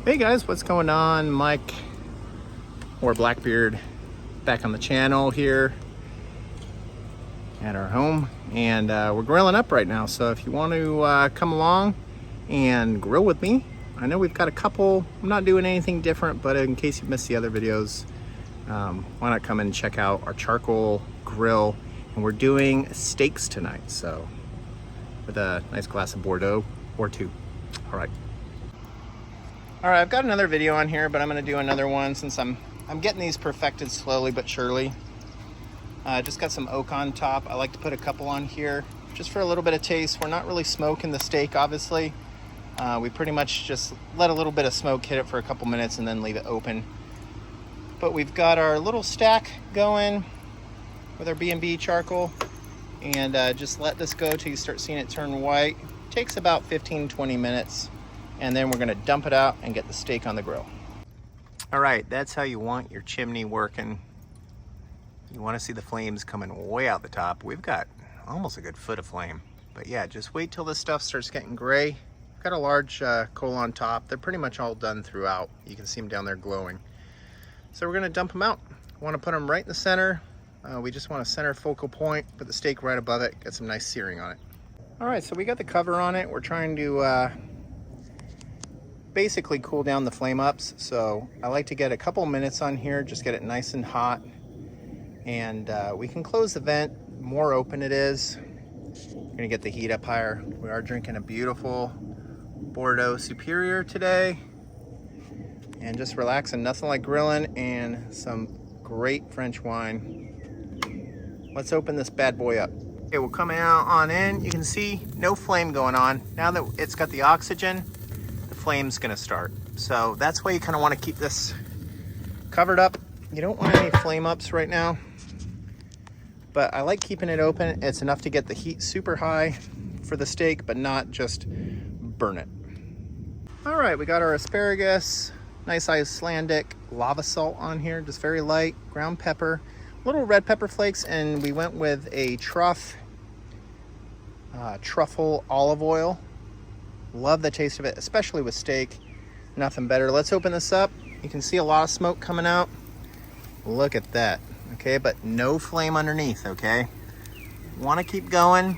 Hey guys, what's going on? Mike or Blackbeard back on the channel here at our home, and we're grilling up right now. So if you want to come along and grill with me, I know we've got a couple. I'm not doing anything different, but in case you've missed the other videos, why not come and check out our charcoal grill? And we're doing steaks tonight, so with a nice glass of Bordeaux or two. All right, I've got another video on here, but I'm gonna do another one since I'm getting these perfected slowly but surely. Just got some oak on top. I like to put a couple on here just for a little bit of taste. We're not really smoking the steak, obviously. We pretty much just let a little bit of smoke hit it for a couple minutes and then leave it open. But we've got our little stack going with our B&B charcoal, and just let this go till you start seeing it turn white. Takes about 15-20 minutes. And then we're gonna dump it out and get the steak on the grill. All right, that's how you want your chimney working. You wanna see the flames coming way out the top. We've got almost a good foot of flame. But yeah, just wait till this stuff starts getting gray. Got a large coal on top. They're pretty much all done throughout. You can see them down there glowing. So we're gonna dump them out. Wanna put them right in the center. We just want a center focal point, put the steak right above it, get some nice searing on it. All right, so we got the cover on it. We're trying to basically cool down the flame ups. So I like to get a couple minutes on here, just get it nice and hot. And we can close the vent, more open it is. We're gonna get the heat up higher. We are drinking a beautiful Bordeaux Superior today. And just relaxing, nothing like grilling and some great French wine. Let's open this bad boy up. Okay, we'll come out on in. You can see no flame going on. Now that it's got the oxygen, flame's gonna start. So that's why you kind of want to keep this covered up. You don't want any flame ups right now, but I like keeping it open. It's enough to get the heat super high for the steak, but not just burn it. All right, we got our asparagus, nice Icelandic lava salt on here, just very light, ground pepper, little red pepper flakes, and we went with a truffle olive oil. Love the taste of it, especially with steak. Nothing better. Let's open this up. You can see a lot of smoke coming out. Look at that. Okay, but no flame underneath, okay? Want to keep going.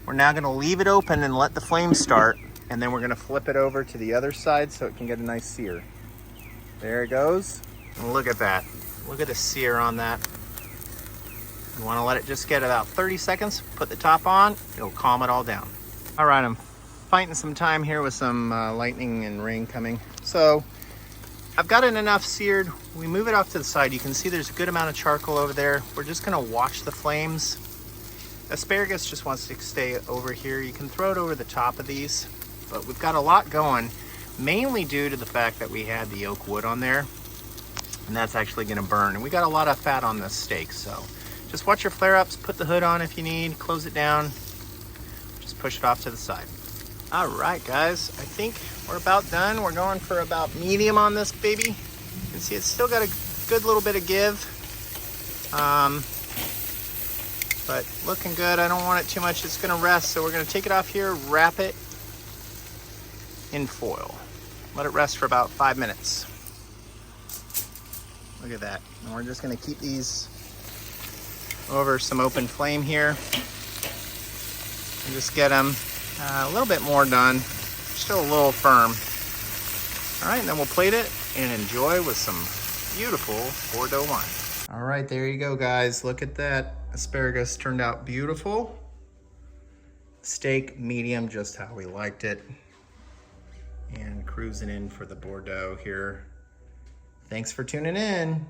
We're now going to leave it open and let the flame start, and then we're going to flip it over to the other side so it can get a nice sear. There it goes. And look at that. Look at the sear on that. You want to let it just get about 30 seconds. Put the top on. It'll calm it all down. All right, I'm fighting some time here with some lightning and rain coming. So I've got it enough seared. We move it off to the side. You can see there's a good amount of charcoal over there. We're just gonna watch the flames. Asparagus just wants to stay over here. You can throw it over the top of these, but we've got a lot going, mainly due to the fact that we had the oak wood on there, and that's actually gonna burn. And we got a lot of fat on this steak, so just watch your flare ups, put the hood on if you need, close it down, just push it off to the side. All right, guys, I think we're about done. We're going for about medium on this baby. You can see it's still got a good little bit of give. But looking good. I don't want it too much. It's gonna rest, so we're gonna take it off here, wrap it in foil. Let it rest for about 5 minutes. Look at that. And we're just gonna keep these over some open flame here. And just get them a little bit more done, still a little firm. All right, and then we'll plate it and enjoy with some beautiful Bordeaux wine. All right, there you go, guys. Look at that. Asparagus turned out beautiful. Steak, medium, just how we liked it. And cruising in for the Bordeaux here. Thanks for tuning in.